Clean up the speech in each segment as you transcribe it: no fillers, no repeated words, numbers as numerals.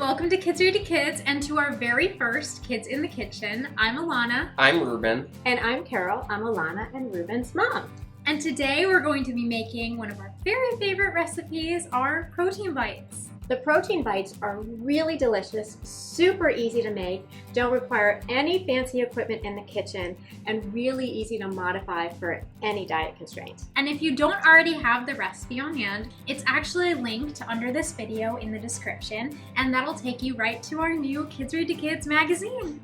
Welcome to Kids Read to Kids and to our very first Kids in the Kitchen. I'm Alana. I'm Ruben. And I'm Carol. I'm Alana and Ruben's mom. And today we're going to be making one of our very favorite recipes, our protein bites. The protein bites are really delicious, super easy to make, don't require any fancy equipment in the kitchen, and really easy to modify for any diet constraint. And if you don't already have the recipe on hand, it's actually linked under this video in the description, and that'll take you right to our new Kids Read to Kids magazine.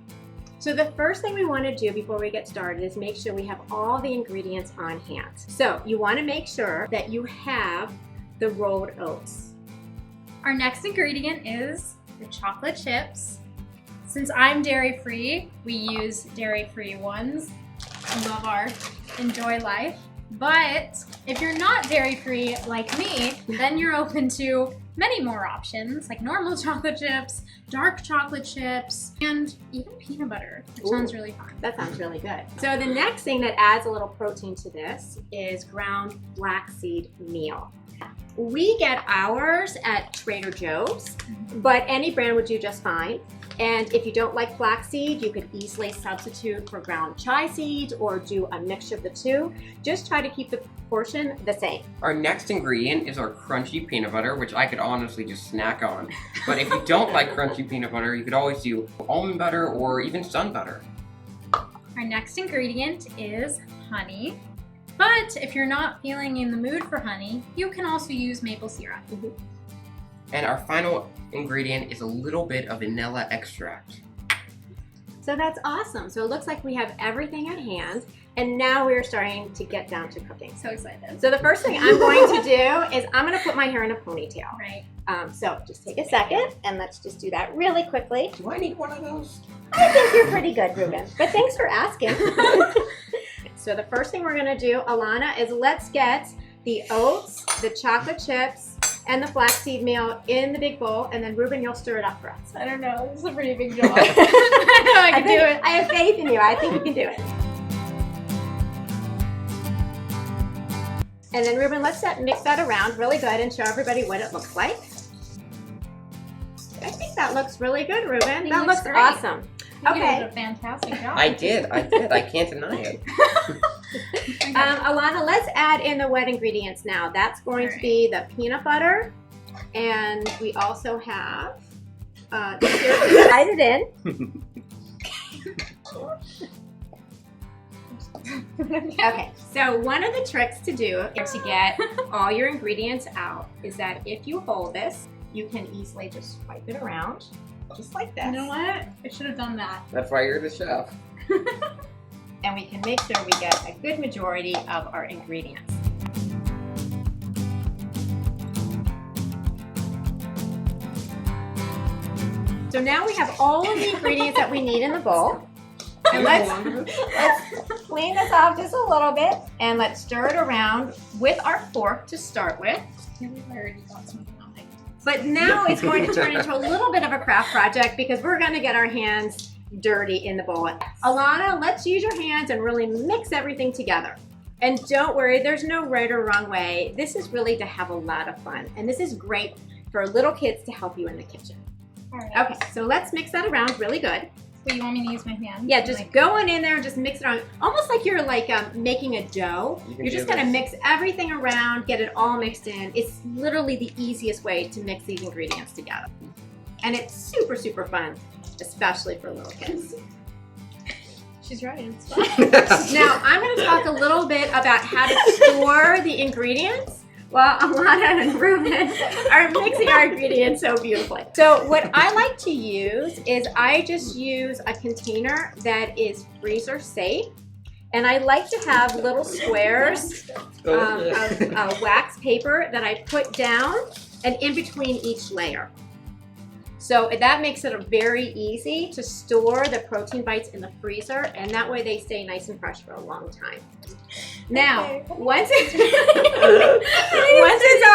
So the first thing we want to do before we get started is make sure we have all the ingredients on hand. So you want to make sure that you have the rolled oats. Our next ingredient is the chocolate chips. Since I'm dairy-free, we use dairy-free ones. I love our Enjoy Life. But if you're not dairy-free like me, then you're open to many more options, like normal chocolate chips, dark chocolate chips, and even peanut butter, which sounds really fun. That sounds really good. So the next thing that adds a little protein to this is ground flaxseed meal. We get ours at Trader Joe's, but any brand would do just fine. And if you don't like flaxseed, you could easily substitute for ground chia seeds or do a mixture of the two. Just try to keep the portion the same. Our next ingredient is our crunchy peanut butter, which I could honestly just snack on. But if you don't like crunchy peanut butter, you could always do almond butter or even sun butter. Our next ingredient is honey. But if you're not feeling in the mood for honey, you can also use maple syrup. And our final ingredient is a little bit of vanilla extract. So that's awesome. So it looks like we have everything at hand, and now we're starting to get down to cooking. So excited. So the first thing I'm going to do is I'm going to put my hair in a ponytail. Right. So just take a second, and let's just do that really quickly. Do I need one of those? I think you're pretty good, Ruben, but thanks for asking. So the first thing we're going to do, Alana, is let's get the oats, the chocolate chips, and the flaxseed meal in the big bowl, and then Ruben, you'll stir it up for us. I don't know, this is a pretty big job. I know I can do it. I have faith in you. I think you can do it. And then Ruben, let's mix that around really good and show everybody what it looks like. I think that looks really good, Ruben. That looks great. Awesome. You Okay. did a fantastic job. I did. I can't deny it. Alana, let's add in the wet ingredients now. That's going to be the peanut butter, and we also have the syrup. Add it in. Okay, so one of the tricks to do to get all your ingredients out is that if you hold this, you can easily just swipe it around, just like this. You know what? I should have done that. That's why you're the chef. And we can make sure we get a good majority of our ingredients. So now we have all of the ingredients that we need in the bowl. And let's clean this off just a little bit, and let's stir it around with our fork to start with. I already got something on my But now it's going to turn into a little bit of a craft project because we're going to get our hands dirty in the bowl. Alana, let's use your hands and really mix everything together. And don't worry, there's no right or wrong way. This is really to have a lot of fun. And this is great for little kids to help you in the kitchen. All right. Okay, so let's mix that around really good. So you want me to use my hand? Yeah, just go on in there and just mix it on. Almost like you're like making a dough. You're just gonna mix everything around, get it all mixed in. It's literally the easiest way to mix these ingredients together. And it's super, super fun, especially for little kids. She's right. It's fine. Now, I'm gonna talk a little bit about how to store the ingredients while Alana and Ruben are mixing our ingredients so beautifully. So what I like to use is I just use a container that is freezer safe. And I like to have little squares of wax paper that I put down and in between each layer. So that makes it very easy to store the protein bites in the freezer, and that way they stay nice and fresh for a long time. Now, once it's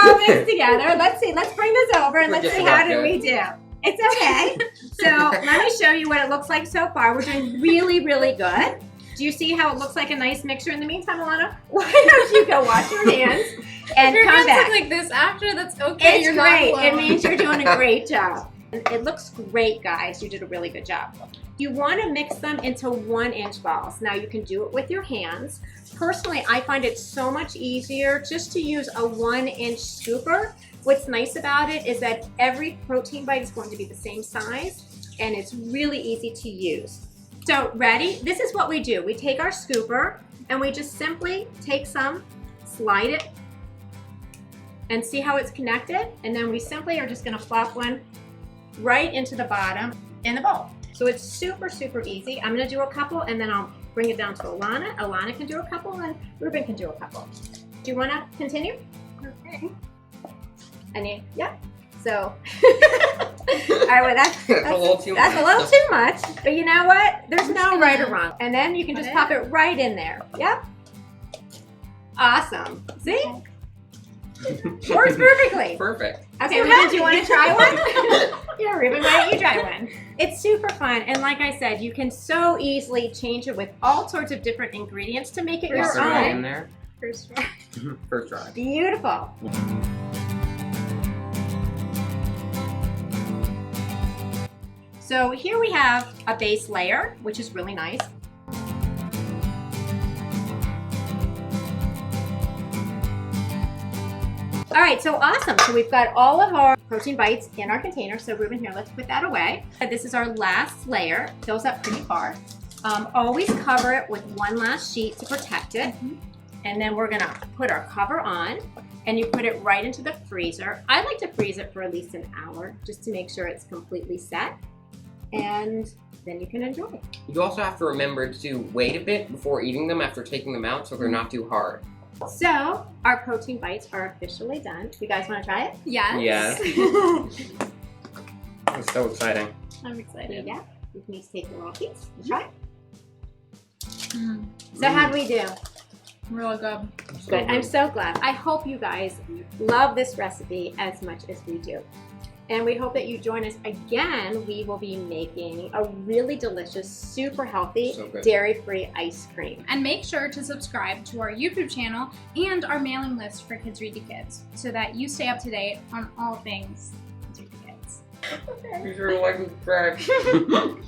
all mixed together, let's bring this over and let's see how did we do. It's okay. So let me show you what it looks like so far. We're doing really, really good. Do you see how it looks like a nice mixture? In the meantime, Alana, why don't you go wash your hands and if your come hands back. look like this after, that's okay. It's You're great. not It alone. means you're doing a great job. It looks great, guys. You did a really good job. You want to mix them into 1-inch balls. Now you can do it with your hands. Personally, I find it so much easier just to use a 1-inch scooper. What's nice about it is that every protein bite is going to be the same size, and it's really easy to use. So ready? This is what we do. We take our scooper and we just simply take some, slide it, and see how it's connected. And then we simply are just gonna plop one right into the bottom in the bowl. So it's super, super easy. I'm gonna do a couple and then I'll bring it down to Alana. Alana can do a couple and Ruben can do a couple. Do you wanna continue? Okay. Yeah. So, all right, well that's a little too that's much. a little too much. But you know what? There's no right or wrong. And then you can just pop it right in there. Yep. Awesome. See? Works perfectly. Perfect. Okay, Ruben, do you want to try one? Yeah, Ruben, why don't you try one? It's super fun, and like I said, you can so easily change it with all sorts of different ingredients to make it your Is there right in own. there? First try. First try. Beautiful. So here we have a base layer, which is really nice. All right, so awesome. So we've got all of our protein bites in our container. So Ruben, here, let's put that away. This is our last layer. Fills up pretty far. Always cover it with one last sheet to protect it. And then we're gonna put our cover on and you put it right into the freezer. I like to freeze it for at least an hour just to make sure it's completely set. And then you can enjoy it. You also have to remember to wait a bit before eating them after taking them out so they're not too hard. So our protein bites are officially done. You guys wanna try it? Yes. Yes. It's so exciting. I'm excited. Yeah, you can each take a little piece. Let's try it. Mm, So how do we do? really good. So Good, I'm so glad. I hope you guys love this recipe as much as we do. And we hope that you join us again. We will be making a really delicious, super healthy, So good. dairy-free ice cream. And make sure to subscribe to our YouTube channel and our mailing list for Kids Read to Kids so that you stay up to date on all things Kids Read to Kids. Be sure to like and subscribe.